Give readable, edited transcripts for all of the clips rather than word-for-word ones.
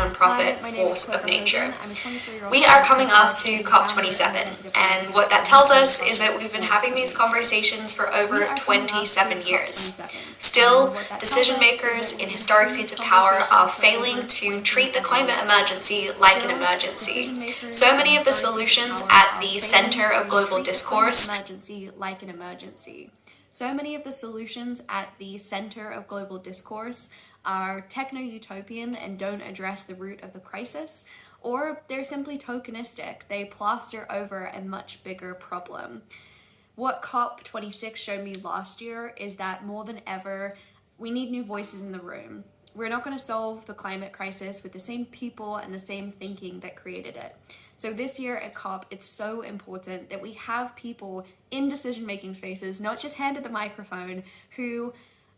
non-profit force of nature. We are coming up to COP27, and what that tells us is that we've been having these conversations for over 27 years. Still, decision makers in historic seats of power are failing to treat the climate emergency like an emergency. So many of the solutions at the center of global discourse are techno-utopian and don't address the root of the crisis, or they're simply tokenistic. They plaster over a much bigger problem. What COP26 showed me last year is that more than ever, we need new voices in the room. We're not going to solve the climate crisis with the same people and the same thinking that created it. So this year at COP, it's so important that we have people in decision-making spaces, not just handed the microphone, who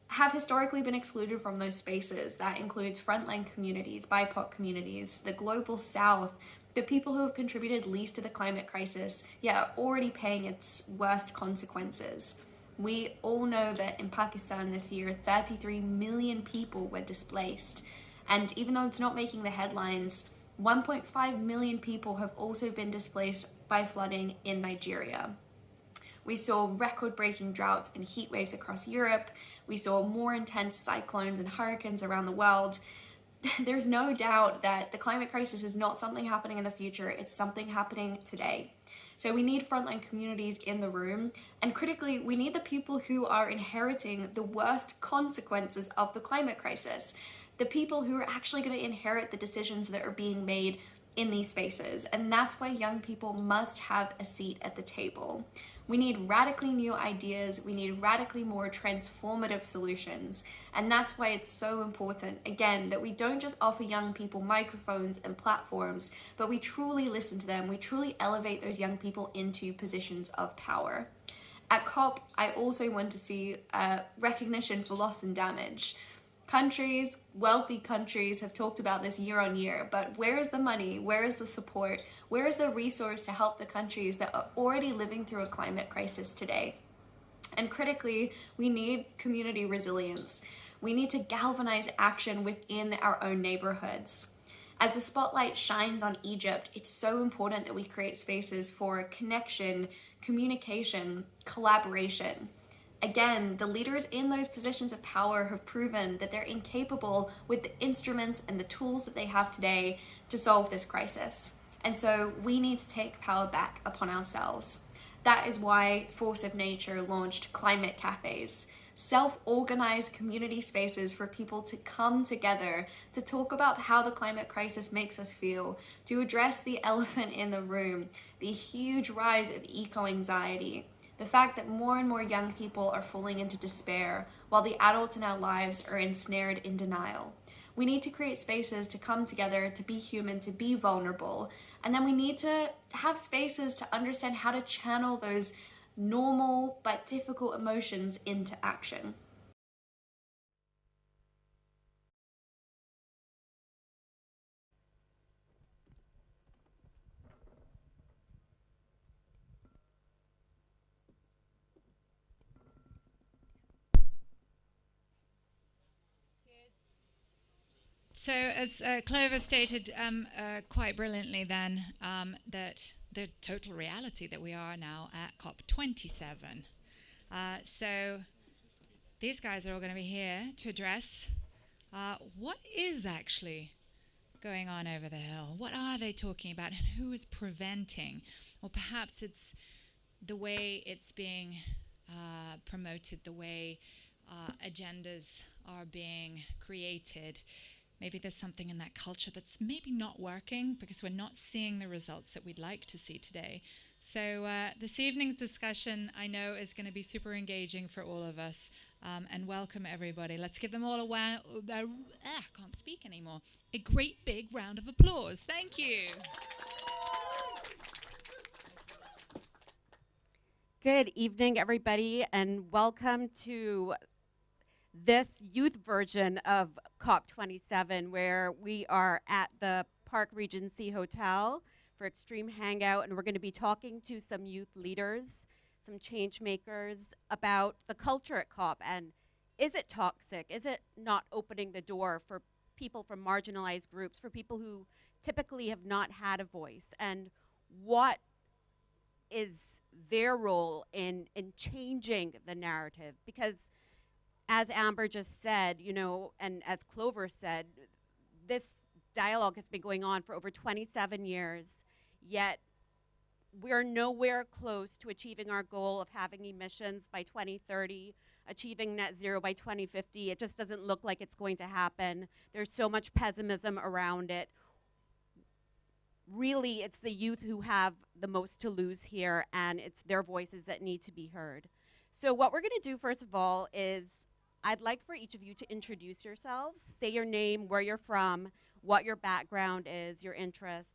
have historically been excluded from those spaces. That includes frontline communities, BIPOC communities, the global south, the people who have contributed least to the climate crisis, yet are already paying its worst consequences. We all know that in Pakistan this year, 33 million people were displaced. And even though it's not making the headlines, 1.5 million people have also been displaced by flooding in Nigeria. We saw record-breaking droughts and heat waves across Europe. We saw more intense cyclones and hurricanes around the world. There's no doubt that the climate crisis is not something happening in the future, it's something happening today. So we need frontline communities in the room, and critically, we need the people who are inheriting the worst consequences of the climate crisis. The people who are actually going to inherit the decisions that are being made in these spaces, and that's why young people must have a seat at the table. We need radically new ideas, we need radically more transformative solutions, and that's why it's so important, again, that we don't just offer young people microphones and platforms, but we truly listen to them, we truly elevate those young people into positions of power. At COP, I also want to see recognition for loss and damage. Countries, wealthy countries, have talked about this year on year, but where is the money? Where is the support? Where is the resource to help the countries that are already living through a climate crisis today? And critically, we need community resilience. We need to galvanize action within our own neighborhoods. As the spotlight shines on Egypt, it's so important that we create spaces for connection, communication, collaboration. Again, the leaders in those positions of power have proven that they're incapable with the instruments and the tools that they have today to solve this crisis. And so we need to take power back upon ourselves. That is why Force of Nature launched climate cafes, self-organized community spaces for people to come together to talk about how the climate crisis makes us feel, to address the elephant in the room, the huge rise of eco-anxiety, the fact that more and more young people are falling into despair while the adults in our lives are ensnared in denial. We need to create spaces to come together, to be human, to be vulnerable. And then we need to have spaces to understand how to channel those normal but difficult emotions into action. So as Clover stated quite brilliantly then, that the total reality that we are now at COP27. So these guys are all going to be here to address what is actually going on over the hill. What are they talking about and who is preventing? Or perhaps it's the way it's being promoted, the way agendas are being created. Maybe there's something in that culture that's maybe not working because we're not seeing the results that we'd like to see today. So this evening's discussion, I know, is going to be super engaging for all of us. And welcome, everybody. Let's give them all I can't speak anymore. A great big round of applause. Thank you. Good evening, everybody, and welcome to this youth version of COP27, where we are at the Park Regency Hotel for Extreme Hangout, and we're going to be talking to some youth leaders, some change makers about the culture at COP, and is it toxic? Is it not opening the door for people from marginalized groups, for people who typically have not had a voice, and what is their role in changing the narrative. Because as Amber just said, you know, and as Clover said, this dialogue has been going on for over 27 years, yet we're nowhere close to achieving our goal of having emissions by 2030, achieving net zero by 2050. It just doesn't look like it's going to happen. There's so much pessimism around it. Really, it's the youth who have the most to lose here, and it's their voices that need to be heard. So what we're gonna do, first of all, is I'd like for each of you to introduce yourselves, say your name, where you're from, what your background is, your interests,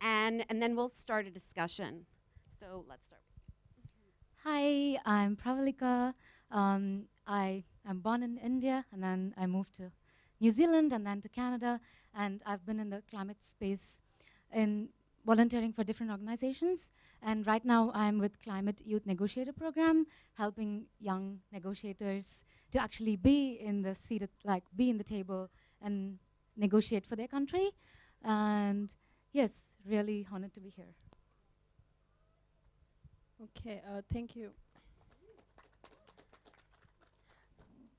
and then we'll start a discussion. So let's start. Hi, I'm Pravalika. I am born in India, and then I moved to New Zealand and then to Canada, and I've been in the climate space in volunteering for different organizations. And right now I'm with Climate Youth Negotiator Program, helping young negotiators to actually be in the seat, be in the table and negotiate for their country. And yes, really honored to be here. Okay, thank you.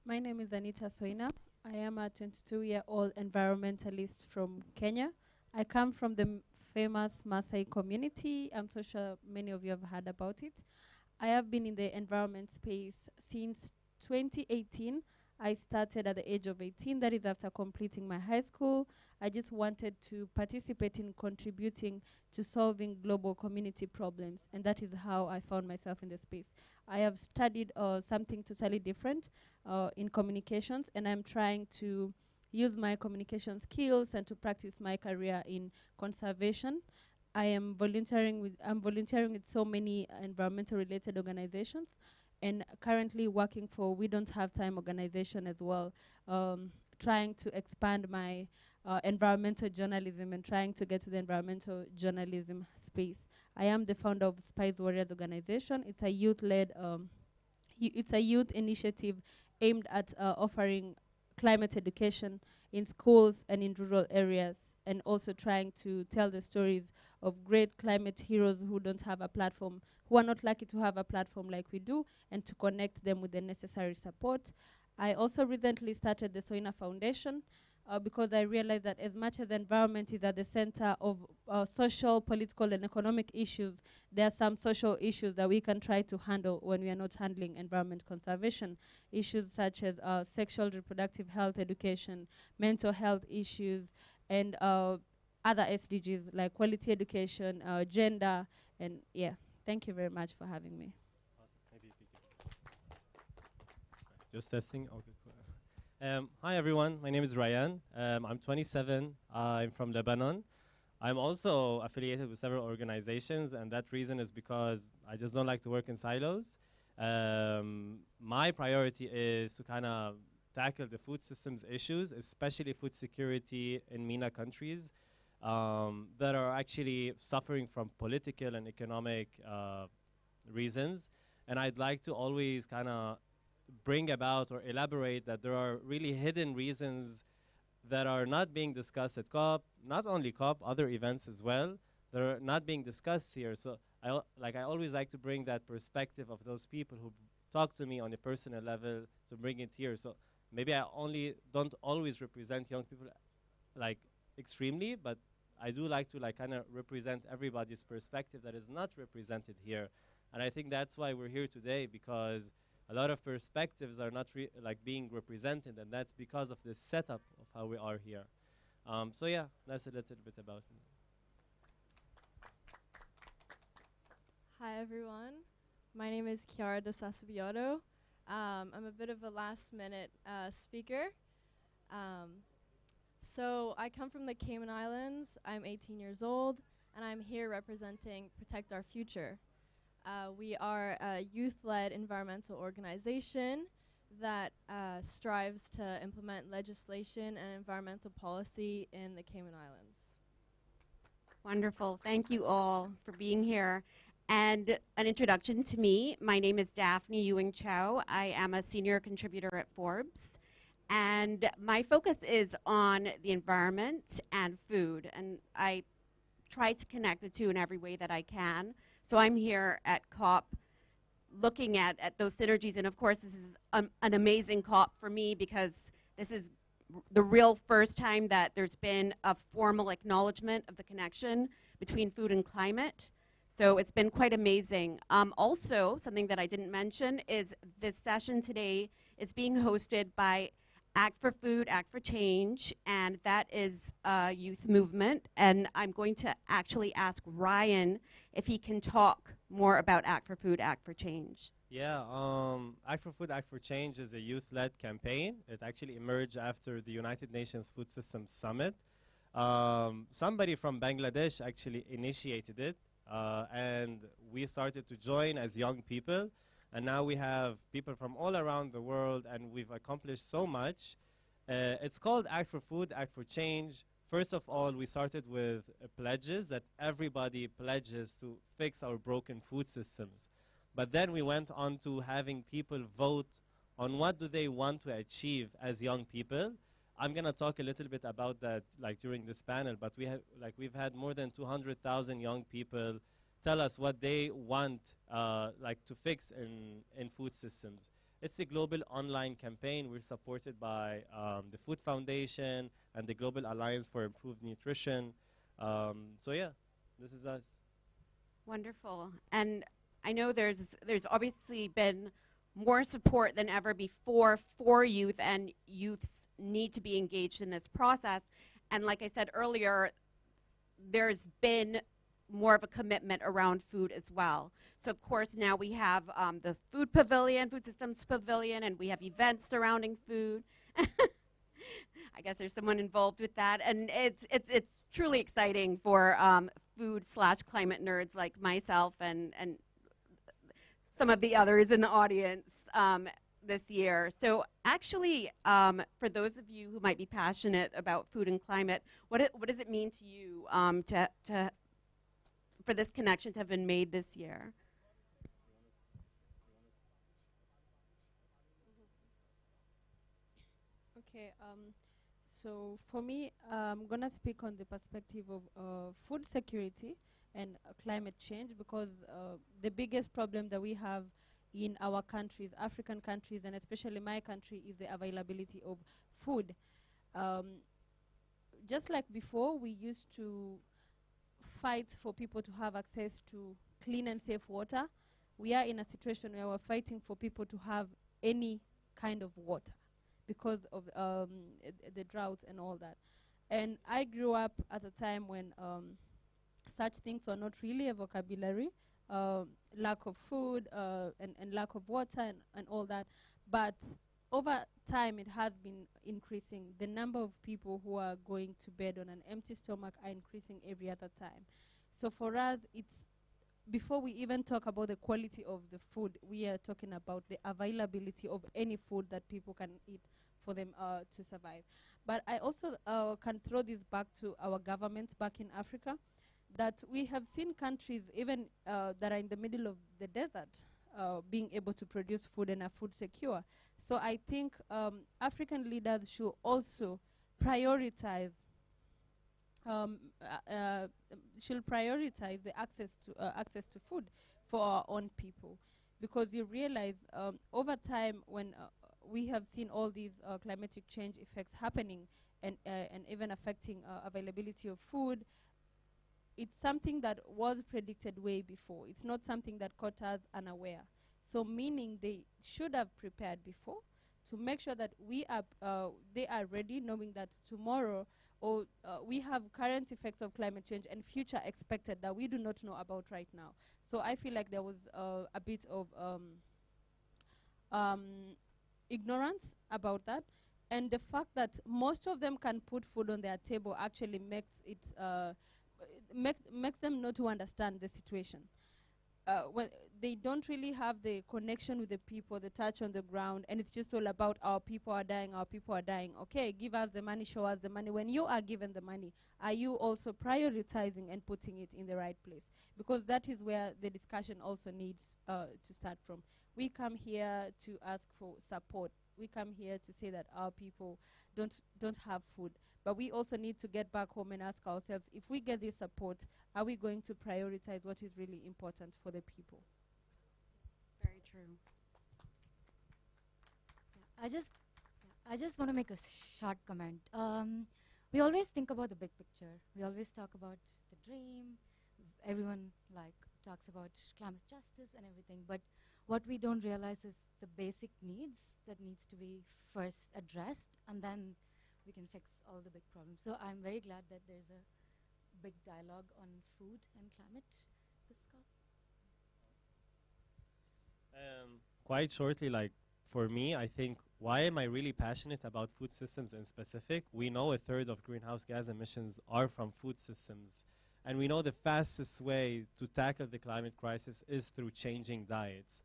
My name is Anita Soina. I am a 22-year-old environmentalist from Kenya. I come from the famous Maasai community. I'm so sure many of you have heard about it. I have been in the environment space since 2018. I started at the age of 18, that is after completing my high school. I just wanted to participate in contributing to solving global community problems, and that is how I found myself in the space. I have studied something totally different in communications, and I'm trying to use my communication skills and to practice my career in conservation. I'm volunteering with so many environmental related organizations, and currently working for We Don't Have Time organization as well, trying to expand my environmental journalism and trying to get to the environmental journalism space. I am the founder of Spice Warriors organization. It's a youth-led, it's a youth initiative aimed at offering climate education in schools and in rural areas, and also trying to tell the stories of great climate heroes who don't have a platform, who are not lucky to have a platform like we do, and to connect them with the necessary support. I also recently started the Soina Foundation because I realized that as much as environment is at the center of social, political, and economic issues, there are some social issues that we can try to handle when we are not handling environment conservation. Issues such as sexual reproductive health education, mental health issues, and other SDGs like quality education, gender, and yeah. Thank you very much for having me. Awesome. Maybe if you could. Just testing. Okay, cool. Hi everyone, my name is Ryan. I'm 27. I'm from Lebanon. I'm also affiliated with several organizations, and that reason is because I just don't like to work in silos. My priority is to kind of tackle the food systems issues, especially food security in MENA countries that are actually suffering from political and economic reasons. And I'd like to always kind of bring about or elaborate that there are really hidden reasons that are not being discussed at COP, not only COP, other events as well, that are not being discussed here. So I always like to bring that perspective of those people who talk to me on a personal level to bring it here. So maybe I don't always represent young people like extremely, but I do like to kind of represent everybody's perspective that is not represented here. And I think that's why we're here today, because a lot of perspectives are not being represented, and that's because of the setup of how we are here. So yeah, that's a little bit about me. Hi everyone, my name is Chiara de Sassubiotto. I'm a bit of a last-minute speaker. So I come from the Cayman Islands. I'm 18 years old, and I'm here representing Protect Our Future. We are a youth-led environmental organization that strives to implement legislation and environmental policy in the Cayman Islands. Wonderful. Thank you all for being here. And an introduction to me. My name is Daphne Ewing Chow. I am a senior contributor at Forbes. And my focus is on the environment and food, and I try to connect the two in every way that I can. So I'm here at COP looking at those synergies, and of course this is an amazing COP for me because this is the real first time that there's been a formal acknowledgement of the connection between food and climate. So it's been quite amazing. Also, something that I didn't mention is this session today is being hosted by Act4Food Act4Change, and that is a youth movement. And I'm going to actually ask Ryan if he can talk more about Act4Food Act4Change. Yeah, Act4Food Act4Change is a youth-led campaign. It actually emerged after the United Nations Food Systems Summit. Somebody from Bangladesh actually initiated it, and we started to join as young people. And now we have people from all around the world, and we've accomplished so much. It's called Act4Food Act4Change. First of all, we started with pledges that everybody pledges to fix our broken food systems. But then we went on to having people vote on what do they want to achieve as young people. I'm going to talk a little bit about that during this panel, but we've had more than 200,000 young people tell us what they want to fix in food systems. It's a global online campaign. We're supported by the Food Foundation and the Global Alliance for Improved Nutrition. So yeah, this is us. Wonderful. And I know there's obviously been more support than ever before for youth, and youths need to be engaged in this process. And like I said earlier, there's been more of a commitment around food as well. So of course now we have the food pavilion, food systems pavilion, and we have events surrounding food. I guess there's someone involved with that, and it's truly exciting for food/climate nerds like myself and some of the others in the audience this year. So actually, for those of you who might be passionate about food and climate, what does it mean to you for this connection to have been made this year? Okay, so for me, I'm going to speak on the perspective of food security and climate change, because the biggest problem that we have in our countries, African countries, and especially my country, is the availability of food. Just like before, we used to fight for people to have access to clean and safe water. We are in a situation where we're fighting for people to have any kind of water because of the droughts and all that. And I grew up at a time when such things were not really a vocabulary, lack of food and lack of water and all that. But over time, it has been increasing. The number of people who are going to bed on an empty stomach are increasing every other time. So for us, it's before we even talk about the quality of the food, we are talking about the availability of any food that people can eat for them to survive. But I also can throw this back to our governments back in Africa, that we have seen countries even that are in the middle of the desert being able to produce food and are food secure. So I think African leaders should also prioritize the access to food for our own people, because you realize over time when we have seen all these climatic change effects happening and even affecting availability of food, it's something that was predicted way before. It's not something that caught us unaware. So meaning they should have prepared before to make sure that they are ready, knowing that tomorrow we have current effects of climate change and future expected that we do not know about right now. So I feel like there was a bit of ignorance about that. And the fact that most of them can put food on their table actually makes it makes them not to understand the situation. When they don't really have the connection with the people, the touch on the ground, and it's just all about our people are dying, our people are dying. Okay, give us the money, show us the money. When you are given the money, are you also prioritizing and putting it in the right place? Because that is where the discussion also needs to start from. We come here to ask for support we come here to say that our people don't have food. But we also need to get back home and ask ourselves, if we get this support, are we going to prioritize what is really important for the people? Very true. I just want to make a short comment. We always think about the big picture. We always talk about the dream. Everyone talks about climate justice and everything. But what we don't realize is the basic needs that needs to be first addressed, and then we can fix all the big problems. So I'm very glad that there's a big dialogue on food and climate this COP. Quite shortly, for me, I think, why am I really passionate about food systems in specific? We know a third of greenhouse gas emissions are from food systems. And we know the fastest way to tackle the climate crisis is through changing diets.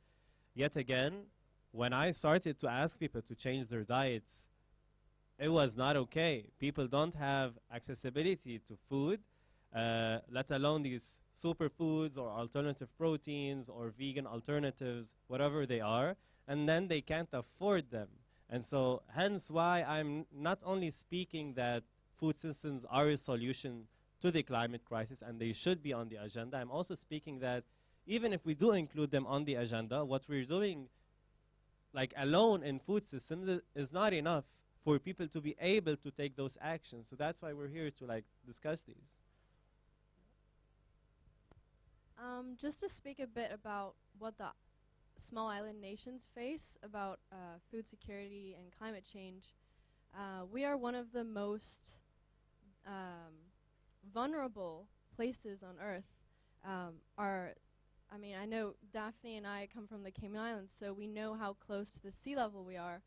Yet again, when I started to ask people to change their diets, it was not okay. People don't have accessibility to food, let alone these superfoods or alternative proteins or vegan alternatives, whatever they are, and then they can't afford them. And so hence why I'm not only speaking that food systems are a solution to the climate crisis and they should be on the agenda, I'm also speaking that even if we do include them on the agenda, what we're doing alone in food systems is not enough for people to be able to take those actions. So that's why we're here to discuss these. Just to speak a bit about what the small island nations face about food security and climate change, we are one of the most vulnerable places on Earth. I know Daphne and I come from the Cayman Islands, so we know how close to the sea level we are,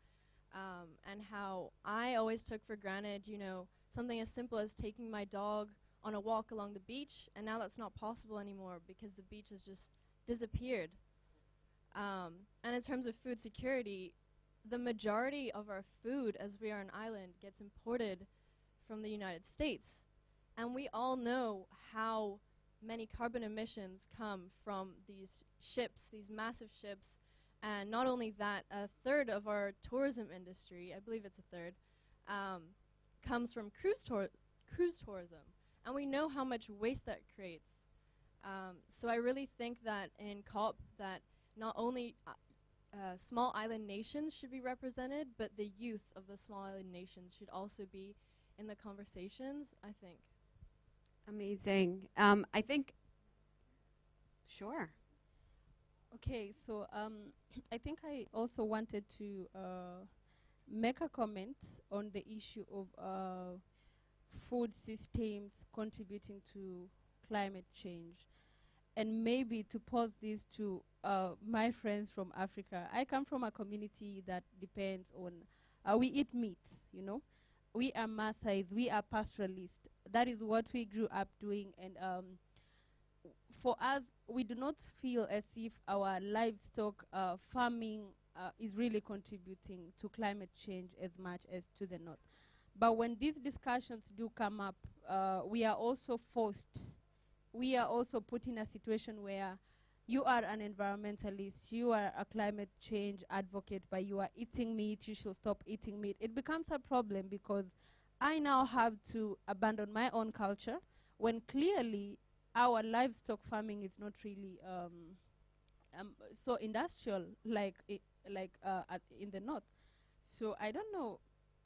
and how I always took for granted, something as simple as taking my dog on a walk along the beach, and now that's not possible anymore because the beach has just disappeared. And in terms of food security, the majority of our food, as we are an island, gets imported from the United States. And we all know how many carbon emissions come from these ships, these massive ships. And not only that, a third of our tourism industry, I believe it's a third, comes from cruise tourism. And we know how much waste that creates. So I really think that in COP that not only small island nations should be represented, but the youth of the small island nations should also be in the conversations, I think. Amazing. I think, sure. Okay, so I think I also wanted to make a comment on the issue of food systems contributing to climate change. And maybe to pose this to my friends from Africa. I come from a community that depends on, we eat meat, We are Maasais, we are pastoralists. That is what we grew up doing. And for us, we do not feel as if our livestock farming is really contributing to climate change as much as to the north. But when these discussions do come up, we are also forced. We are also put in a situation where you are an environmentalist, you are a climate change advocate, but you are eating meat, you should stop eating meat. It becomes a problem because I now have to abandon my own culture when clearly our livestock farming is not really so industrial like in the north. So I don't know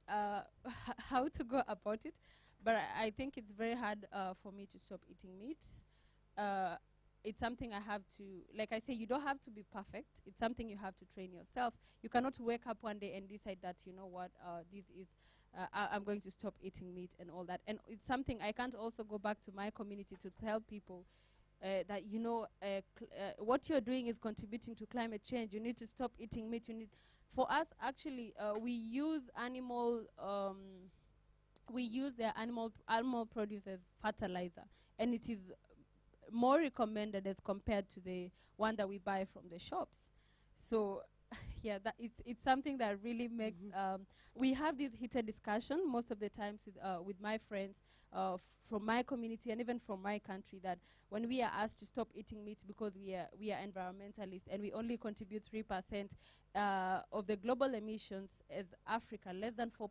how to go about it, but I think it's very hard for me to stop eating meat. It's something I have to, like I say, you don't have to be perfect. It's something you have to train yourself. You cannot wake up one day and decide that, you know what, this is, I'm going to stop eating meat and all that. And it's something I can't also go back to my community to tell people that, what you're doing is contributing to climate change. You need to stop eating meat. For us, actually, we use their animal produce as fertilizer, and it is more recommended as compared to the one that we buy from the shops. So, yeah, that it's something that really makes. We have this heated discussion most of the times with my friends from my community and even from my country, that when we are asked to stop eating meat because we are environmentalists and we only contribute 3% of the global emissions as Africa, less than 4%,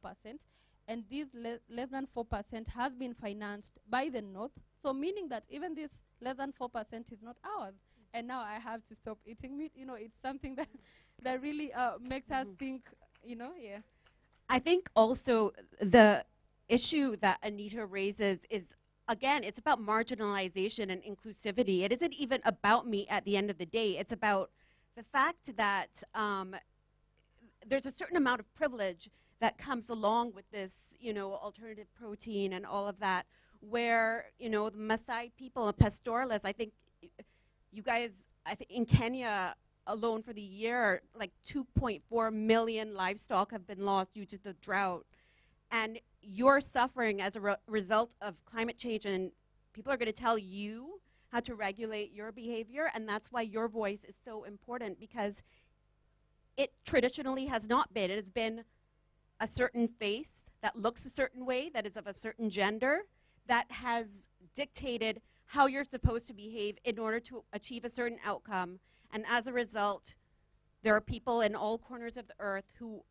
and this less than 4% has been financed by the North. So meaning that even this less than 4% is not ours. And now I have to stop eating meat. You know, it's something that that really makes us think. You know, yeah. I think also the issue that Anita raises is, again, it's about marginalization and inclusivity. It isn't even about me at the end of the day. It's about the fact that there's a certain amount of privilege that comes along with this, you know, alternative protein and all of that, where, you know, the Maasai people and pastoralists, I think you guys, I think in Kenya alone for the year, like 2.4 million livestock have been lost due to the drought. And you're suffering as a result of climate change, and people are going to tell you how to regulate your behavior, and that's why your voice is so important, because it traditionally has not been. It has been a certain face that looks a certain way, that is of a certain gender, that has dictated how you're supposed to behave in order to achieve a certain outcome. And as a result, there are people in all corners of the earth who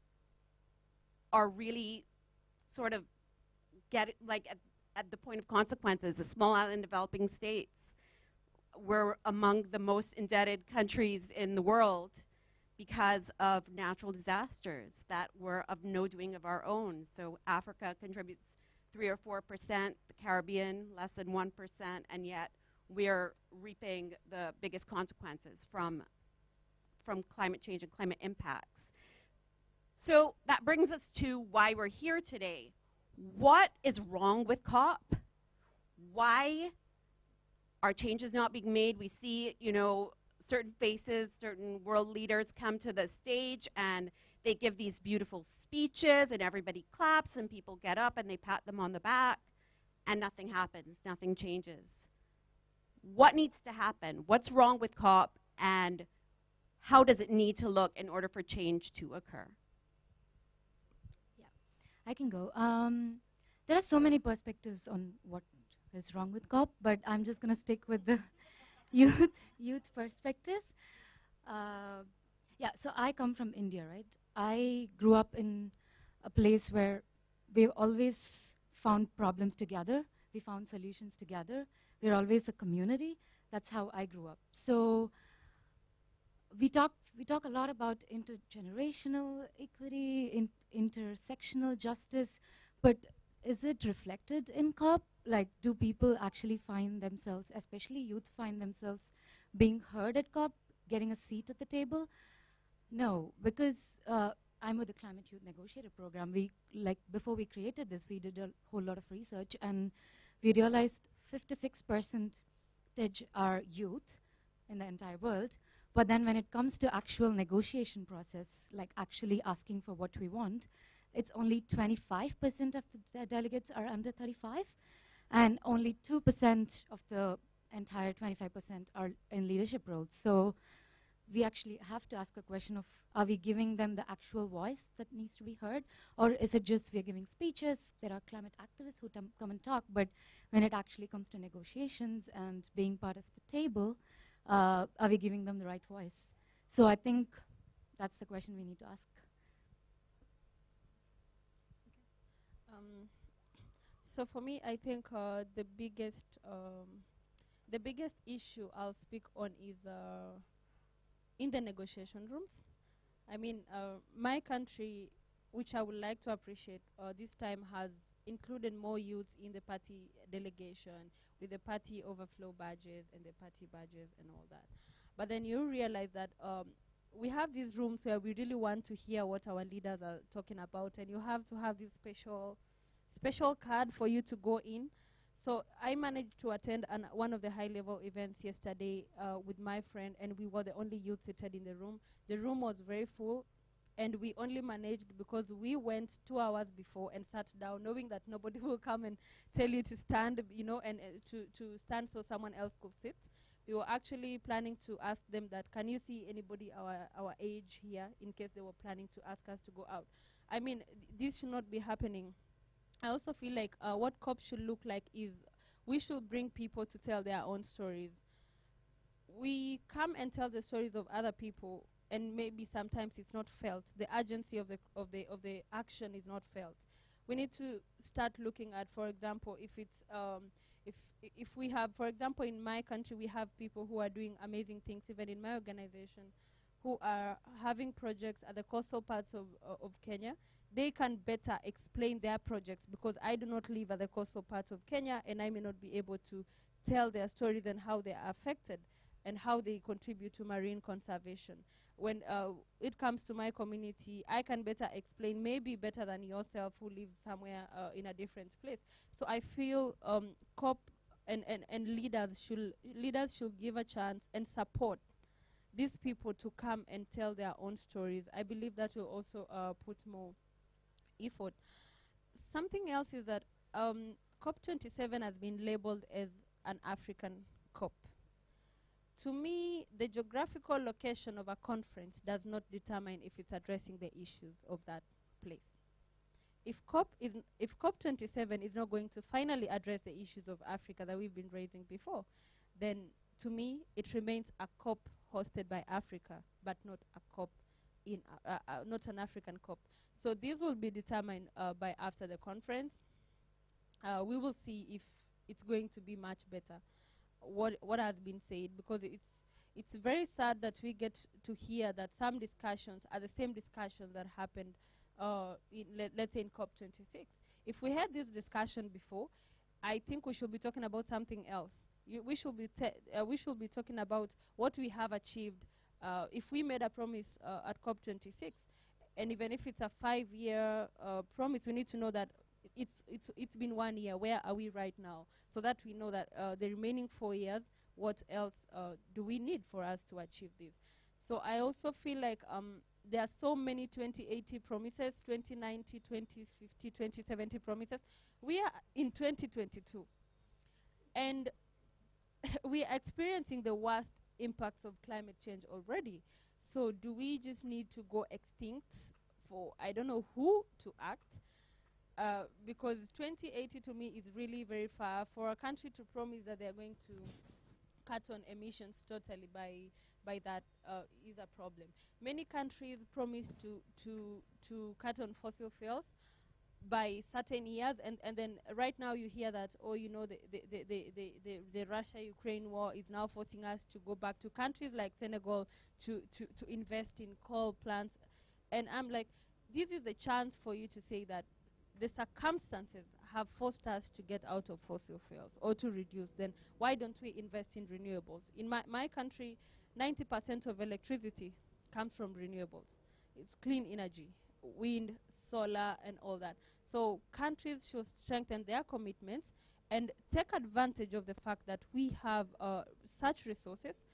are really sort of at the point of consequences. The small island developing states were among the most indebted countries in the world because of natural disasters that were of no doing of our own. So Africa contributes 3 or 4%, the Caribbean less than 1%, and yet we're reaping the biggest consequences from climate change and climate impacts. So that brings us to why we're here today. What is wrong with COP? Why are changes not being made? We see, you know, certain faces, certain world leaders come to the stage and they give these beautiful speeches and everybody claps and people get up and they pat them on the back and nothing happens, nothing changes. What needs to happen? What's wrong with COP, and how does it need to look in order for change to occur? Yeah, I can go. There are so many perspectives on what is wrong with COP, but I'm just going to stick with the youth perspective. Yeah, so I come from India, right? I grew up in a place where we've always found problems together. We found solutions together. We're always a community. That's how I grew up. So we talk a lot about intergenerational equity, intersectional justice, but is it reflected in COP? Like, do people actually find themselves, especially youth, find themselves being heard at COP, getting a seat at the table? No, because I'm with the Climate Youth Negotiator Program. Before we created this, we did a whole lot of research, and we realized 56% are youth in the entire world. But then when it comes to actual negotiation process, like actually asking for what we want, it's only 25% of the delegates are under 35, and only 2% of the entire 25% are in leadership roles. So we actually have to ask a question of, are we giving them the actual voice that needs to be heard? Or is it just we're giving speeches, there are climate activists who come and talk, but when it actually comes to negotiations and being part of the table, are we giving them the right voice? So I think that's the question we need to ask. So for me, I think the biggest issue I'll speak on is in the negotiation rooms. I mean, my country, which I would like to appreciate, this time has included more youths in the party delegation with the party overflow badges and the party badges and all that. But then you realize that we have these rooms where we really want to hear what our leaders are talking about, and you have to have this special card for you to go in. So I managed to attend one of the high-level events yesterday with my friend, and we were the only youth seated in the room. The room was very full, and we only managed because we went 2 hours before and sat down, knowing that nobody will come and tell you to stand, you know, and to stand so someone else could sit. We were actually planning to ask them that, can you see anybody our age here, in case they were planning to ask us to go out. I mean, this should not be happening. I also feel like what COP should look like is we should bring people to tell their own stories. We come and tell the stories of other people, and maybe sometimes it's not felt. The urgency of the action is not felt. We need to start looking at, for example, if it's if we have, for example, in my country, we have people who are doing amazing things, even in my organization, who are having projects at the coastal parts of Kenya. They can better explain their projects, because I do not live at the coastal parts of Kenya, and I may not be able to tell their stories and how they are affected and how they contribute to marine conservation. When it comes to my community, I can better explain, maybe better than yourself who lives somewhere in a different place. So I feel COP and leaders should give a chance and support these people to come and tell their own stories. I believe that will also put more effort. Something else is that COP27 has been labeled as an African COP. To me, the geographical location of a conference does not determine if it's addressing the issues of that place. If COP27 is not going to finally address the issues of Africa that we've been raising before, then to me, it remains a COP hosted by Africa, but not a COP not an African COP. So this will be determined by after the conference. We will see if it's going to be much better. What has been said, because it's very sad that we get to hear that some discussions are the same discussions that happened let's say in COP26. If we had this discussion before, I think we should be talking about something else. We should be talking about what we have achieved. If we made a promise at COP26, and even if it's a 5-year promise, we need to know that it's been 1 year. Where are we right now? So that we know that the remaining 4 years, what else do we need for us to achieve this? So I also feel like there are so many 2080 promises, 2090, 2050, 2070 promises. We are in 2022. And we are experiencing the worst impacts of climate change already. So do we just need to go extinct for, I don't know who to act? Because 2080 to me is really very far. For a country to promise that they're going to cut on emissions totally by that is a problem. Many countries promise to cut on fossil fuels by certain years, and then right now you hear that, oh, you know, the Russia-Ukraine war is now forcing us to go back to countries like Senegal to invest in coal plants. And I'm like, this is the chance for you to say that the circumstances have forced us to get out of fossil fuels or to reduce. Then why don't we invest in renewables? In my country, 90% of electricity comes from renewables. It's clean energy, wind, solar, and all that. So countries should strengthen their commitments and take advantage of the fact that we have such resources.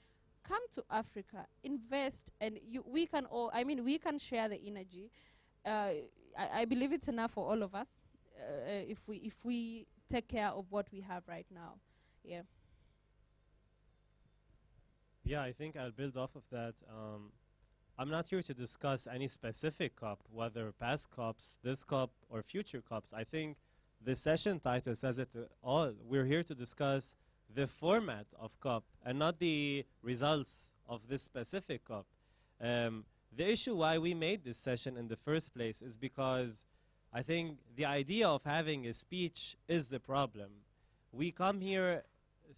Come to Africa, invest, and we can all, I mean, we can share the energy. I believe it's enough for all of us if we take care of what we have right now. Yeah. Yeah, I think I'll build off of that. I'm not here to discuss any specific COP, whether past COPs, this COP, or future COPs. I think the session title says it all. We're here to discuss the format of COP and not the results of this specific COP. The issue why we made this session in the first place is because I think the idea of having a speech is the problem. We come here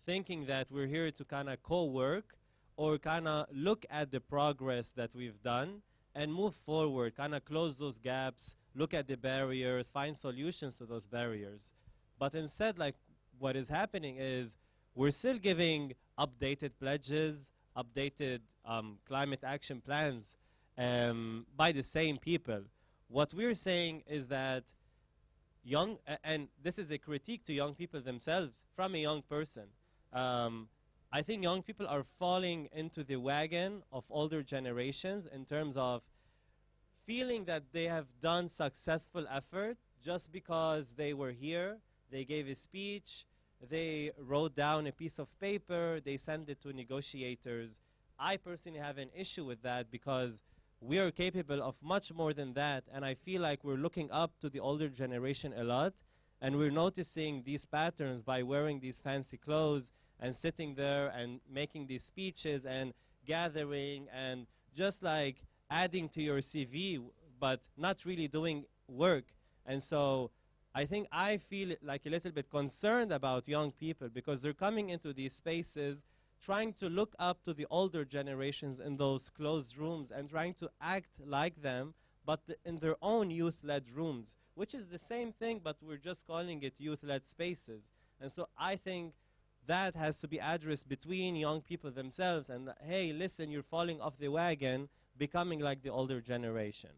thinking that we're here to kind of co-work or kind of look at the progress that we've done and move forward, kind of close those gaps, look at the barriers, find solutions to those barriers. But instead, like, what is happening is we're still giving updated pledges, updated climate action plans by the same people. What we're saying is that and this is a critique to young people themselves from a young person. I think young people are falling into the wagon of older generations in terms of feeling that they have done successful effort just because they were here, they gave a speech, they wrote down a piece of paper, they sent it to negotiators. I personally have an issue with that because we are capable of much more than that, and I feel like we're looking up to the older generation a lot, and we're noticing these patterns by wearing these fancy clothes and sitting there and making these speeches and gathering and just like adding to your CV, but not really doing work. And so I think I feel like a little bit concerned about young people because they're coming into these spaces trying to look up to the older generations in those closed rooms and trying to act like them, but in their own youth-led rooms, which is the same thing, but we're just calling it youth-led spaces. And so I think that has to be addressed between young people themselves and, hey, listen, you're falling off the wagon, becoming like the older generation.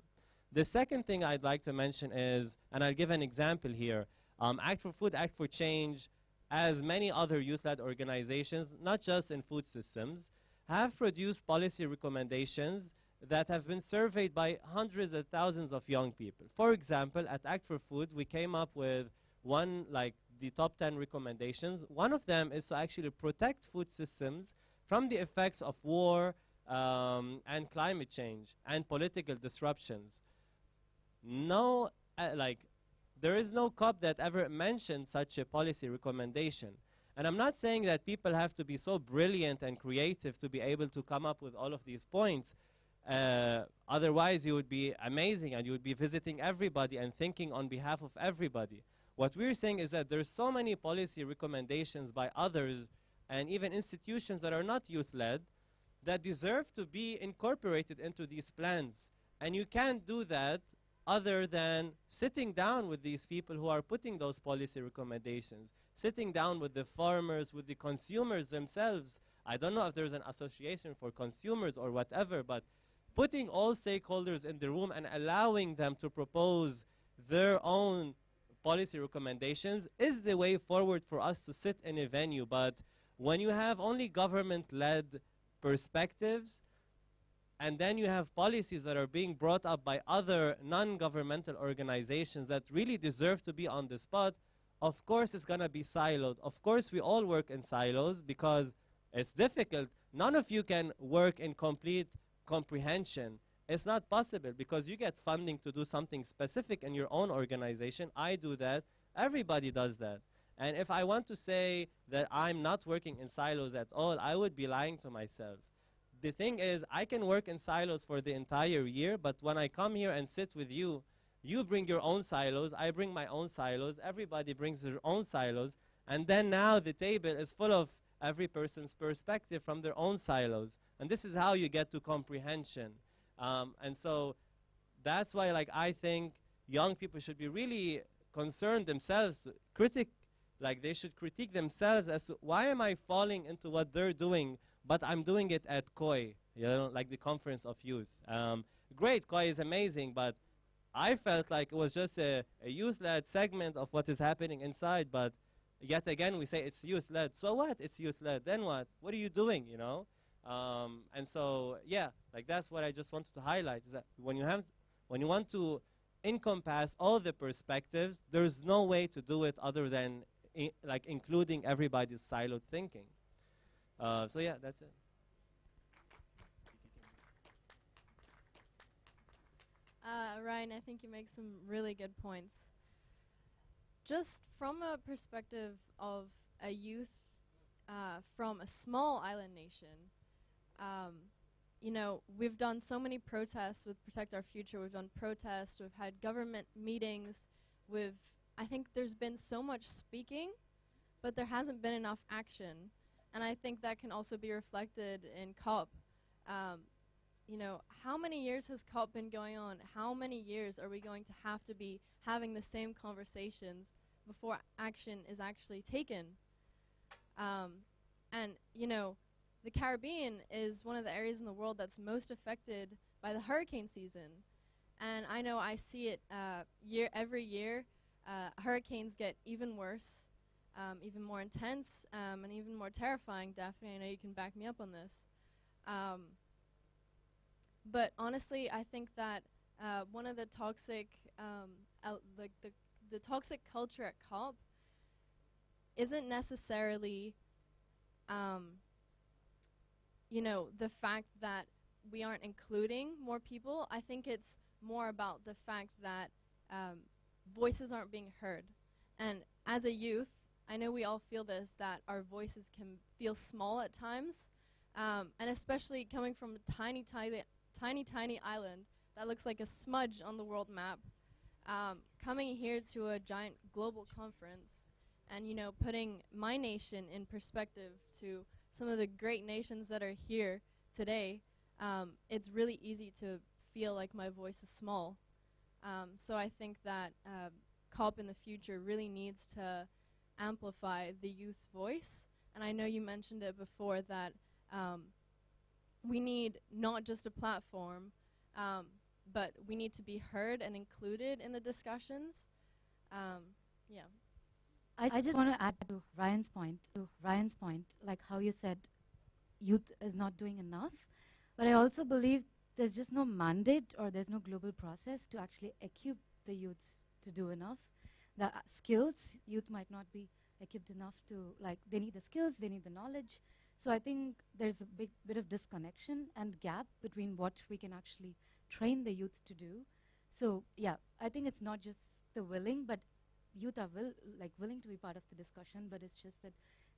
The second thing I'd like to mention is, and I'll give an example here, Act4Food Act4Change, as many other youth-led organizations, not just in food systems, have produced policy recommendations that have been surveyed by hundreds of thousands of young people. For example, at Act4Food, we came up with the top 10 recommendations. One of them is to actually protect food systems from the effects of war and climate change and political disruptions. No, there is no COP that ever mentioned such a policy recommendation. And I'm not saying that people have to be so brilliant and creative to be able to come up with all of these points. Otherwise, you would be amazing and you would be visiting everybody and thinking on behalf of everybody. What we're saying is that there's so many policy recommendations by others and even institutions that are not youth-led that deserve to be incorporated into these plans. And you can't do that other than sitting down with these people who are putting those policy recommendations, sitting down with the farmers, with the consumers themselves. I don't know if there's an association for consumers or whatever, but putting all stakeholders in the room and allowing them to propose their own policy recommendations is the way forward for us to sit in a venue. But when you have only government-led perspectives, and then you have policies that are being brought up by other non-governmental organizations that really deserve to be on the spot, of course it's going to be siloed. Of course we all work in silos because it's difficult. None of you can work in complete comprehension. It's not possible because you get funding to do something specific in your own organization. I do that. Everybody does that. And if I want to say that I'm not working in silos at all, I would be lying to myself. The thing is, I can work in silos for the entire year, but when I come here and sit with you, you bring your own silos, I bring my own silos, everybody brings their own silos, and then now the table is full of every person's perspective from their own silos. And this is how you get to comprehension. And so that's why I think young people should be really concerned themselves, they should critique themselves as to why am I falling into what they're doing, but I'm doing it at KOI, like the Conference of Youth. Great, KOI is amazing, but I felt like it was just a youth-led segment of what is happening inside, but yet again we say it's youth-led. So what? It's youth-led. Then what? What are you doing, And so, yeah, that's what I just wanted to highlight, is that when you want to encompass all the perspectives, there's no way to do it other than including everybody's siloed thinking. So yeah, that's it. Ryan, I think you make some really good points. Just from a perspective of a youth from a small island nation, we've done so many protests with Protect Our Future. We've done protests. We've had government meetings. I think there's been so much speaking, but there hasn't been enough action. And I think that can also be reflected in COP. How many years has COP been going on? How many years are we going to have to be having the same conversations before action is actually taken? The Caribbean is one of the areas in the world that's most affected by the hurricane season. And I know I see it every year. Hurricanes get even worse. Even more intense and even more terrifying. Daphne, I know you can back me up on this. But honestly, I think that one of the toxic, the toxic culture at COP isn't necessarily, you know, the fact that we aren't including more people. I think it's more about the fact that voices aren't being heard. And as a youth, I know we all feel this, that our voices can feel small at times, and especially coming from a tiny island that looks like a smudge on the world map, coming here to a giant global conference and, you know, putting my nation in perspective to some of the great nations that are here today, it's really easy to feel like my voice is small. So I think that COP in the future really needs to amplify the youth's voice. And I know you mentioned it before that we need not just a platform, but we need to be heard and included in the discussions. Yeah. I just want to add to Ryan's point, like how you said youth is not doing enough. But I also believe there's just no mandate or there's no global process to actually equip the youths to do enough. The skills, youth might not be equipped enough to, like, they need the skills, they need the knowledge. So I think there's a big bit of disconnection and gap between what we can actually train the youth to do. So yeah, I think it's not just the willing, but youth are willing to be part of the discussion, but it's just that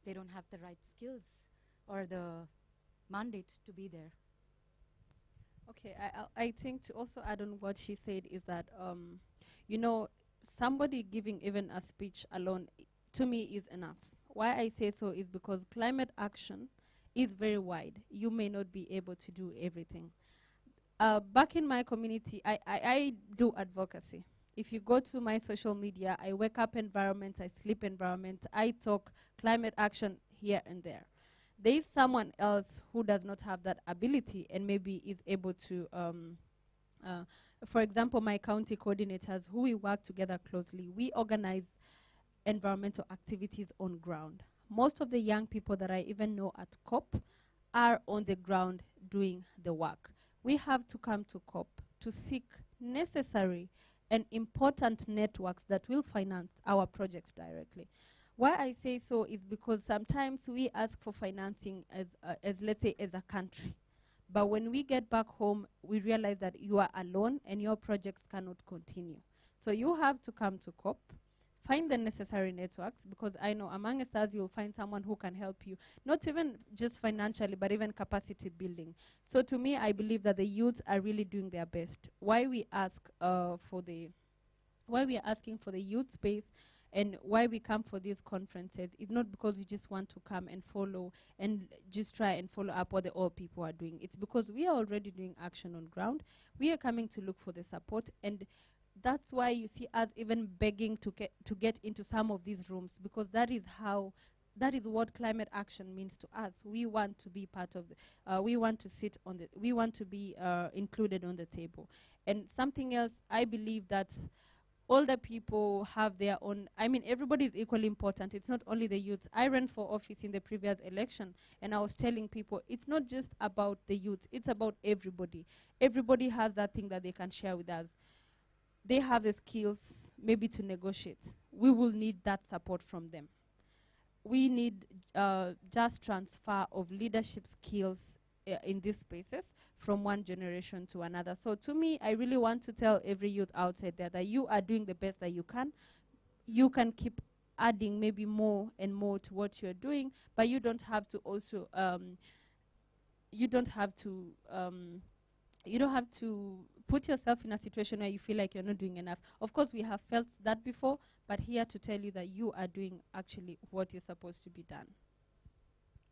they don't have the right skills or the mandate to be there. Okay, I think to also add on what she said is that, you know, somebody giving even a speech alone, to me, is enough. Why I say so is because climate action is very wide. You may not be able to do everything. Back in my community, I do advocacy. If you go to my social media, I wake up environment, I sleep environment, I talk climate action here and there. There is someone else who does not have that ability and maybe is able to, for example, my county coordinators, who we work together closely, we organize environmental activities on ground. Most of the young people that I even know at COP are on the ground doing the work. We have to come to COP to seek necessary and important networks that will finance our projects directly. Why I say so is because sometimes we ask for financing as let's say, as a country. But when we get back home, we realize that you are alone and your projects cannot continue. So you have to come to COP, find the necessary networks, because I know among us you'll find someone who can help you, not even just financially, but even capacity building. So to me, I believe that the youths are really doing their best. Why we ask why we are asking for the youth space and why we come for these conferences is not because we just want to come and follow and just try and follow up what the old people are doing. It's because we are already doing action on ground. We are coming to look for the support, and that's why you see us even begging to get into some of these rooms, because that is what climate action means to us. We want to be part of we want to sit on we want to be included on the table. And something else, I believe that older people have their own, I mean, everybody is equally important. It's not only the youth. I ran for office in the previous election, and I was telling people, it's not just about the youth, it's about everybody. Everybody has that thing that they can share with us. They have the skills maybe to negotiate. We will need that support from them. We need just transfer of leadership skills in these spaces from one generation to another. So to me, I really want to tell every youth outside there that you are doing the best that you can. You can keep adding maybe more and more to what you're doing, but you don't have to also, you don't have to put yourself in a situation where you feel like you're not doing enough. Of course, we have felt that before, but here to tell you that you are doing actually what is supposed to be done.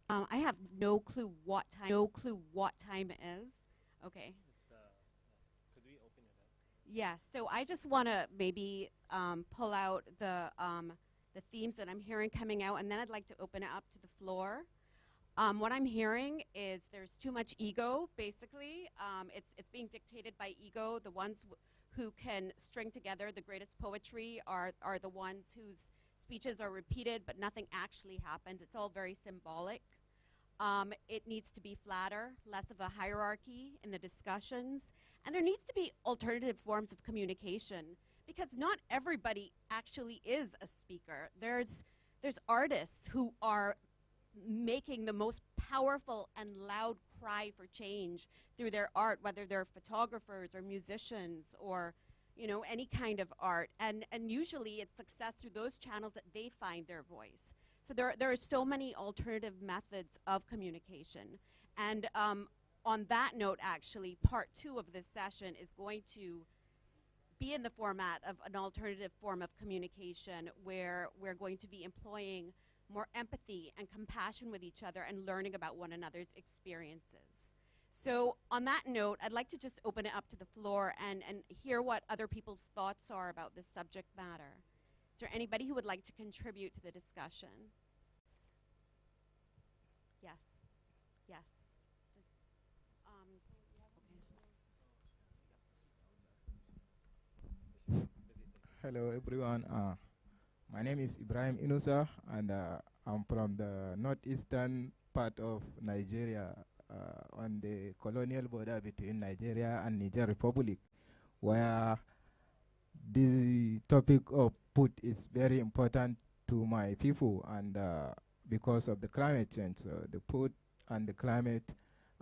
I have no clue what time it is. Okay. Could we open it up? Yes. So I just want to maybe pull out the themes that I'm hearing coming out, and then I'd like to open it up to the floor. What I'm hearing is there's too much ego, basically. It's being dictated by ego. The ones who can string together the greatest poetry are the ones whose speeches are repeated, but nothing actually happens. It's all very symbolic. It needs to be flatter, less of a hierarchy in the discussions. And there needs to be alternative forms of communication, because not everybody actually is a speaker. There's There's artists who are making the most powerful and loud cry for change through their art, whether they're photographers or musicians or, you know, any kind of art. And usually it's success through those channels that they find their voice. So there are so many alternative methods of communication. And on that note, actually, part 2 of this session is going to be in the format of an alternative form of communication where we're going to be employing more empathy and compassion with each other and learning about one another's experiences. So on that note, I'd like to just open it up to the floor and hear what other people's thoughts are about this subject matter. Is there anybody who would like to contribute to the discussion? Yes. Yes. Just, Hello everyone. My name is Ibrahim Inusa, and I'm from the northeastern part of Nigeria, on the colonial border between Nigeria and Niger Republic, where the topic of food is very important to my people, and because of the climate change. So the food and the climate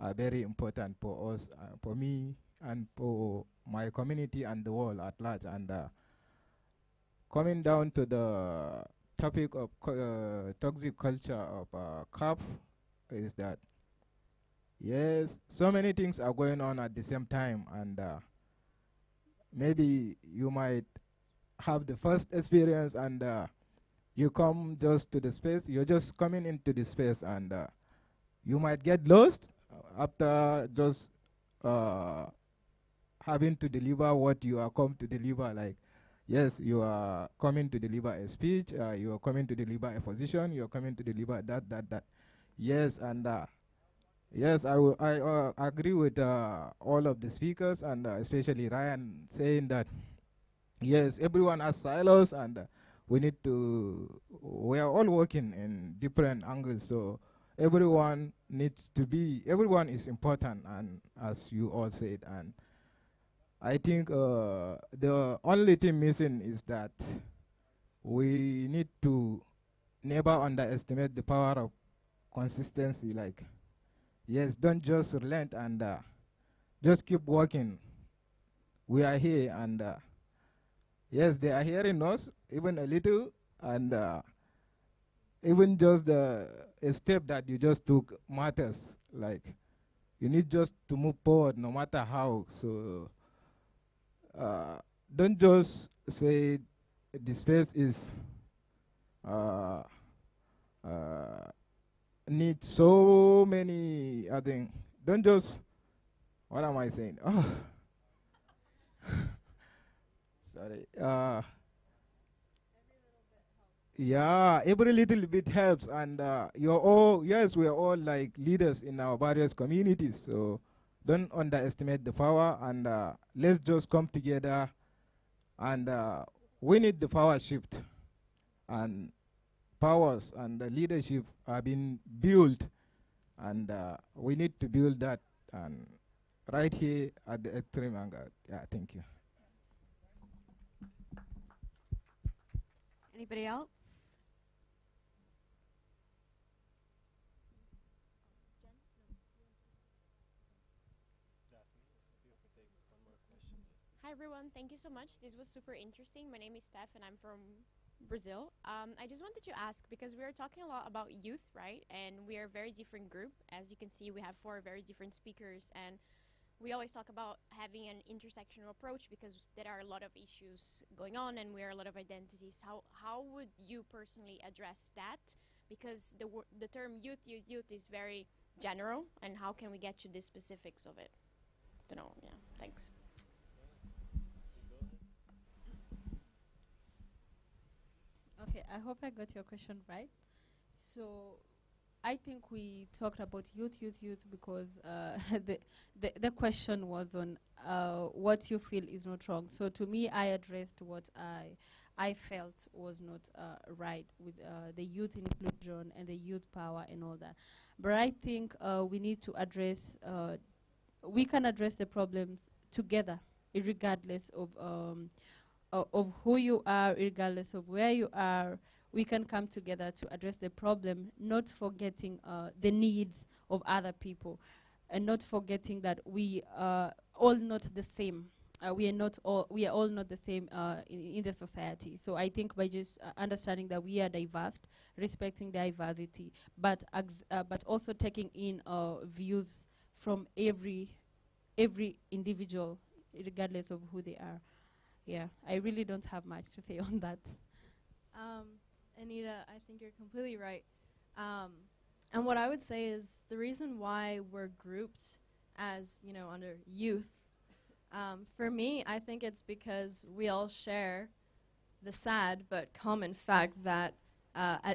are very important for us, for me, and for my community and the world at large. And coming down to the topic of toxic culture of CAP, is that yes, so many things are going on at the same time, and maybe you might have the first experience, and you come just to the space, you're just coming into the space, and you might get lost after just having to deliver what you are come to deliver. Like, yes, you are coming to deliver a speech, you are coming to deliver a position, you are coming to deliver that. Yes, and yes, I agree with all of the speakers, and especially Ryan saying that yes, everyone has silos, and we are all working in different angles, so everyone is important, and as you all said, and I think the only thing missing is that we need to never underestimate the power of consistency. Like, yes, don't just relent, and just keep working. We are here, and yes, they are hearing us, even a little, and even just a step that you just took matters. Like, you need just to move forward no matter how. So don't just say the space is need so many, I think. Don't just, what am I saying? Oh. Sorry. Yeah, every little bit helps, and you're all, yes, we're all like leaders in our various communities, so don't underestimate the power, and let's just come together, and we need the power shift, and powers and the leadership have been built, and we need to build that, and right here at the Extreme Hangout. Yeah, thank you. Anybody else? Hi everyone, thank you so much. This was super interesting. My name is Steph and I'm from Brazil. I just wanted to ask, because we are talking a lot about youth, right? And we are a very different group. As you can see, we have 4 very different speakers, and we always talk about having an intersectional approach because there are a lot of issues going on and we are a lot of identities. How would you personally address that? Because the term youth is very general, and how can we get to the specifics of it? Don't know, yeah, thanks. Okay, I hope I got your question right. So I think we talked about youth because the question was on what you feel is not wrong. So to me, I addressed what I felt was not right with the youth inclusion and the youth power and all that. But I think we need to address, we can address the problems together, regardless of who you are, regardless of where you are. we can come together to address the problem, not forgetting the needs of other people, and not forgetting that we are all not the same. We are all not the same in the society. So I think by just understanding that we are diverse, respecting diversity, but also taking in views from every individual, regardless of who they are. Yeah, I really don't have much to say on that. Anita, I think you're completely right. And what I would say is the reason why we're grouped as, under youth, for me, I think it's because we all share the sad but common fact that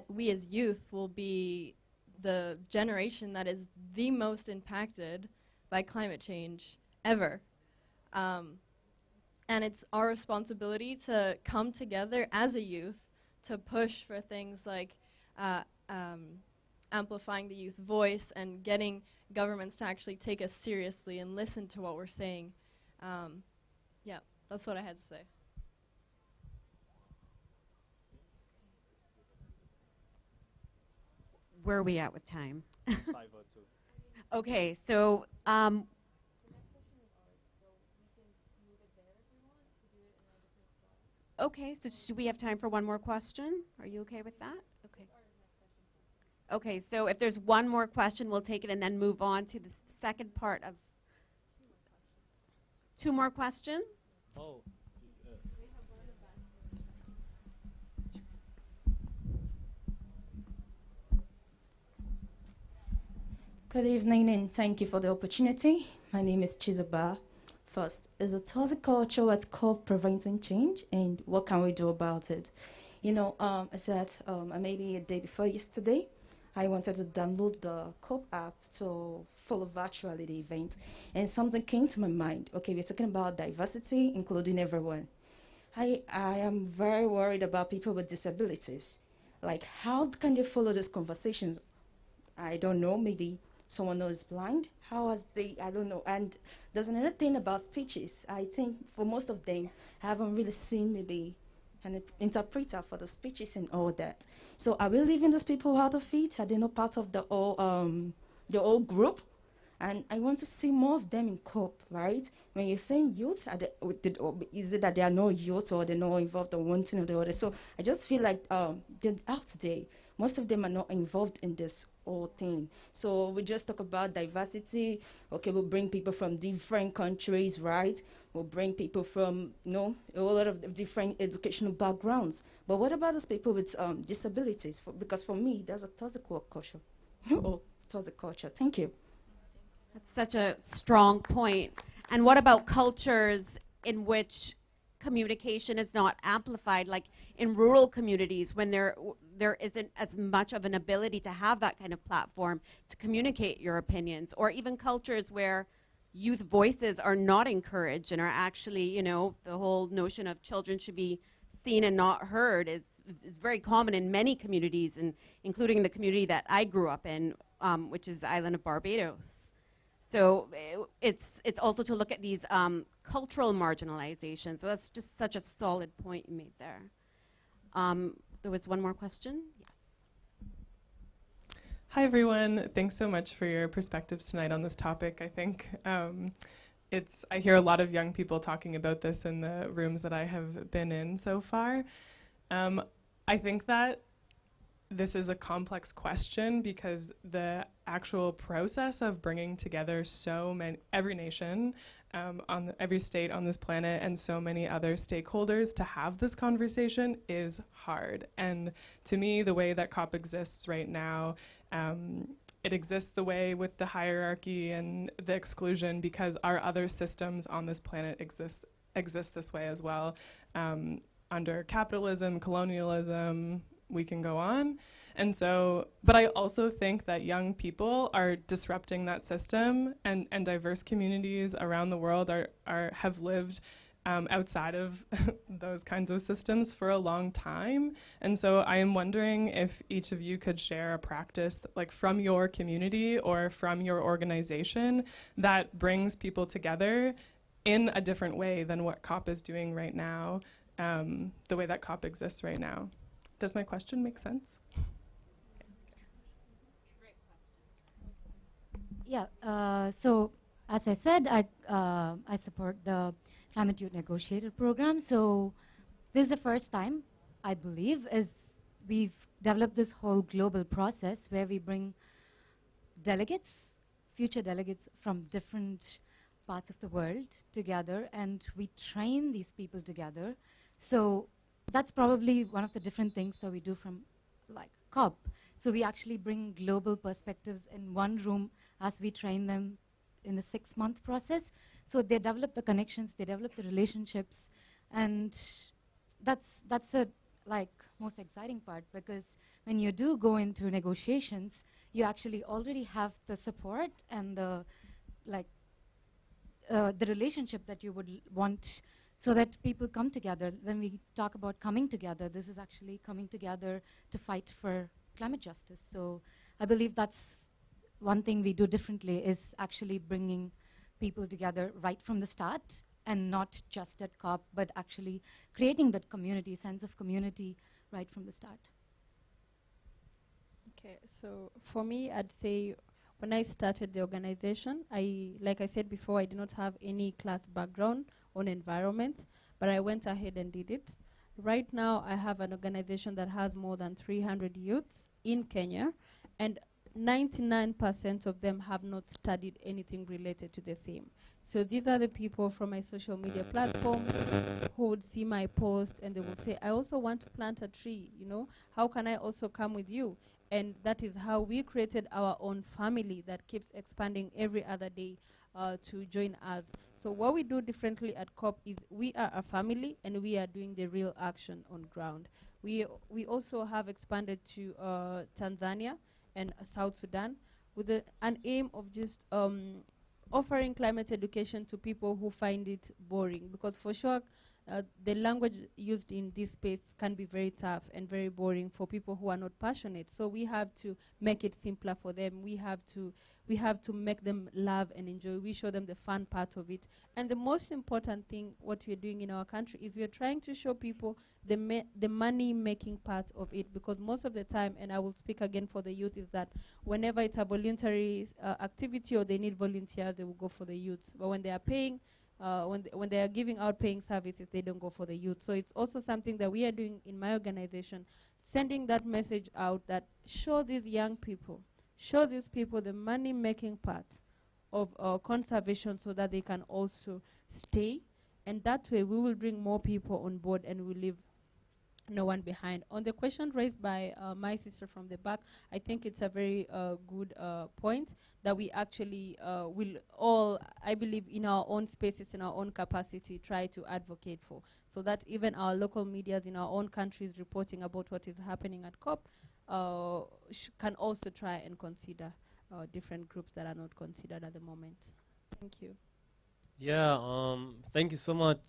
we as youth will be the generation that is the most impacted by climate change ever. And it's our responsibility to come together as a youth to push for things like amplifying the youth voice and getting governments to actually take us seriously and listen to what we're saying. Yeah, that's what I had to say. Where are we at with time? 5:02. Okay, so okay, so should we have time for one more question? Are you okay with that? Okay. Okay, so if there's one more question, we'll take it and then move on to the second part of. Two more questions? Oh. Good evening and thank you for the opportunity. My name is Chizoba. First, is a toxic culture what's called preventing change and what can we do about it? I said maybe a day before yesterday, I wanted to download the COPE app to follow virtuality event and something came to my mind. Okay, we're talking about diversity, including everyone. I am very worried about people with disabilities. Like, how can they follow these conversations? I don't know, maybe someone who is blind. I don't know. And there's another thing about speeches. I think for most of them, I haven't really seen maybe an interpreter for the speeches and all that. So are we leaving those people out of it? Are they not part of the whole group? And I want to see more of them in COPE, right? When you're saying youth, is it that they are no youth or they're not involved in one thing or the other? So I just feel like they're out today. Most of them are not involved in this whole thing. So we just talk about diversity. Okay, we'll bring people from different countries, right? We'll bring people from, a whole lot of different educational backgrounds. But what about those people with disabilities? Because for me, there's a toxic culture. Toxic culture. Thank you. That's such a strong point. And what about cultures in which communication is not amplified, like in rural communities when there isn't as much of an ability to have that kind of platform to communicate your opinions, or even cultures where youth voices are not encouraged and are actually, the whole notion of children should be seen and not heard is very common in many communities, and including the community that I grew up in, which is the island of Barbados. So it's also to look at these cultural marginalizations. So that's just such a solid point you made there. There was one more question. Yes. Hi, everyone. Thanks so much for your perspectives tonight on this topic. I think I hear a lot of young people talking about this in the rooms that I have been in so far. I think that this is a complex question because the actual process of bringing together every nation, every state on this planet and so many other stakeholders to have this conversation is hard. And to me, the way that COP exists right now, it exists the way with the hierarchy and the exclusion because our other systems on this planet exist this way as well. Under capitalism, colonialism, we can go on. And so, but I also think that young people are disrupting that system, and diverse communities around the world have lived outside of those kinds of systems for a long time. And so I am wondering if each of you could share a practice like from your community or from your organization that brings people together in a different way than what COP is doing right now, the way that COP exists right now. Does my question make sense? Yeah, so as I said, I support the Climate Youth Negotiator program. So this is the first time, I believe, is we've developed this whole global process where we bring delegates, future delegates from different parts of the world together, and we train these people together. So that's probably one of the different things that we do from like COP. So we actually bring global perspectives in one room as we train them in the 6-month process. So they develop the connections, they develop the relationships, and that's the like most exciting part, because when you do go into negotiations, you actually already have the support and the like the relationship that you would want, so that people come together. When we talk about coming together, this is actually coming together to fight for climate justice. So I believe that's one thing we do differently, is actually bringing people together right from the start, and not just at COP, but actually creating that community, sense of community right from the start. Okay, so for me, I'd say when I started the organization, like I said before, I did not have any class background on environment, but I went ahead and did it. Right now, I have an organization that has more than 300 youths in Kenya, and 99% of them have not studied anything related to the same. So these are the people from my social media platform who would see my post and they will say, I also want to plant a tree, you know, how can I also come with you? And that is how we created our own family that keeps expanding every other day to join us. So what we do differently at COP is we are a family and we are doing the real action on ground. We also have expanded to Tanzania and South Sudan with an aim of just offering climate education to people who find it boring, because for sure the language used in this space can be very tough and very boring for people who are not passionate. So we have to make it simpler for them. We have to make them love and enjoy. We show them the fun part of it. And the most important thing, what we're doing in our country, is we're trying to show people the money-making part of it, because most of the time, and I will speak again for the youth, is that whenever it's a voluntary activity or they need volunteers, they will go for the youths. But when they are paying, when they are giving out paying services, they don't go for the youth. So it's also something that we are doing in my organization, sending that message out that show these young people, show these people the money-making part of conservation, so that they can also stay. And that way we will bring more people on board and we leave no one behind. On the question raised by my sister from the back, I think it's a very good point that we actually will all, I believe, in our own spaces, in our own capacity, try to advocate for, so that even our local medias in our own countries reporting about what is happening at COP can also try and consider different groups that are not considered at the moment. Thank you. Yeah, thank you so much,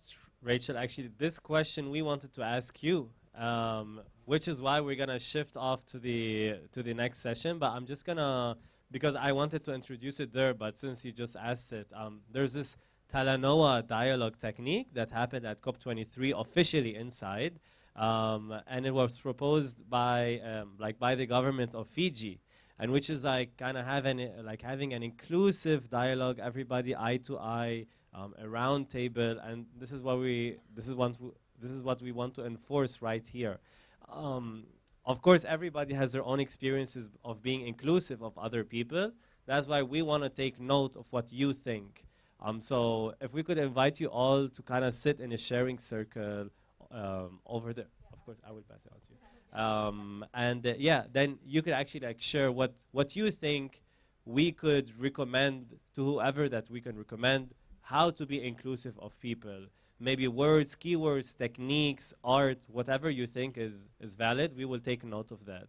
Rachel. Actually, this question we wanted to ask you, which is why we're gonna shift off to the next session. But I'm just gonna, because I wanted to introduce it there, but since you just asked it, there's this Talanoa dialogue technique that happened at COP23 officially inside, and it was proposed by by the government of Fiji, and which is like kind of having an inclusive dialogue, everybody eye to eye, a round table, and this is what we want to enforce right here. Of course, everybody has their own experiences of being inclusive of other people. That's why we want to take note of what you think. So if we could invite you all to kind of sit in a sharing circle over there. Of course, I will pass it on to you. Yeah, then you could actually like share what you think we could recommend to whoever that we can recommend, how to be inclusive of people. Maybe words, keywords, techniques, art, whatever you think is valid, we will take note of that.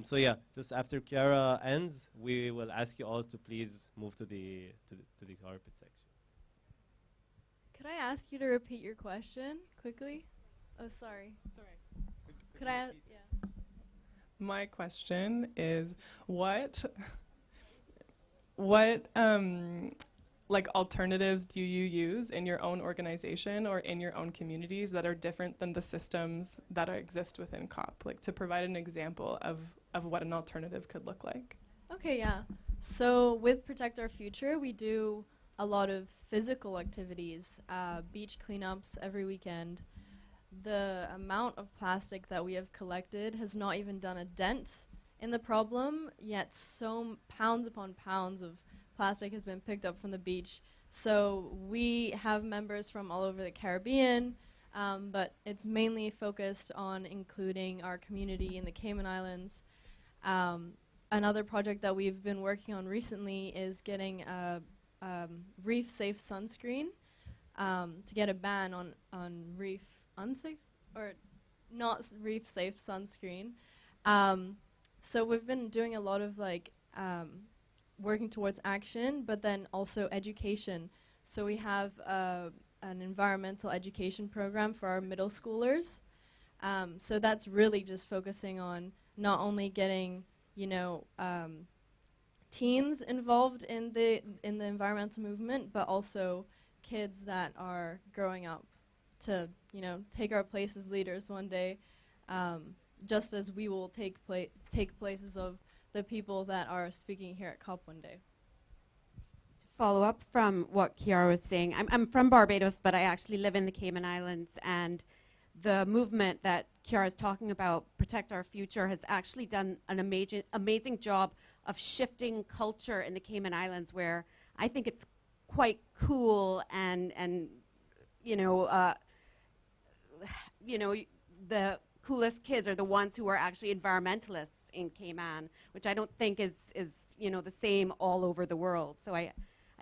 So yeah, just after Chiara ends, we will ask you all to please move to the carpet section. Could I ask you to repeat your question quickly? Oh, sorry. Could I? Yeah. My question is, what like alternatives do you use in your own organization or in your own communities that are different than the systems that exist within COP? Like to provide an example of what an alternative could look like. Okay, yeah. So with Protect Our Future, we do a lot of physical activities, beach cleanups every weekend. The amount of plastic that we have collected has not even done a dent in the problem, yet pounds upon pounds of plastic has been picked up from the beach. So we have members from all over the Caribbean, but it's mainly focused on including our community in the Cayman Islands. Another project that we've been working on recently is getting a reef-safe sunscreen to get a ban on reef unsafe or not reef-safe sunscreen. So we've been doing a lot of like working towards action, but then also education. So we have an environmental education program for our middle schoolers. So that's really just focusing on not only getting, you know, teens involved in the environmental movement, but also kids that are growing up to, you know, take our place as leaders one day, just as we will take places of the people that are speaking here at COP one day. To follow up from what Kiara was saying, I'm from Barbados, but I actually live in the Cayman Islands, and the movement that Kiara is talking about, Protect Our Future, has actually done an amazing job of shifting culture in the Cayman Islands, where I think it's quite cool and you know, the coolest kids are the ones who are actually environmentalists in Cayman, which I don't think is you know, the same all over the world. So I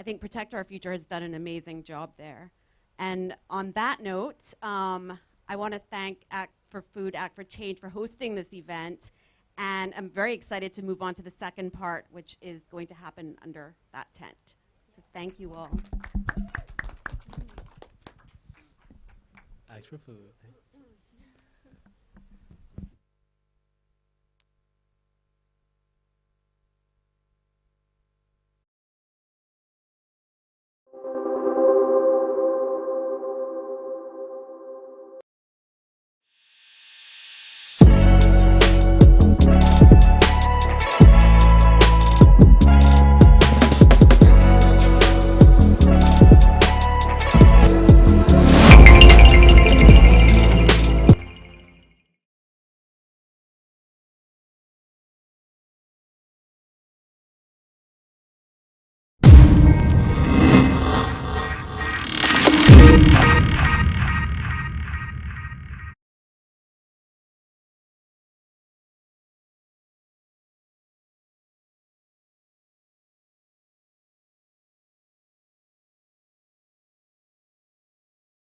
think Protect Our Future has done an amazing job there. And on that note, I want to thank Act4Food Act4Change for hosting this event, and I'm very excited to move on to the second part, which is going to happen under that tent. So thank you all. Act4Food.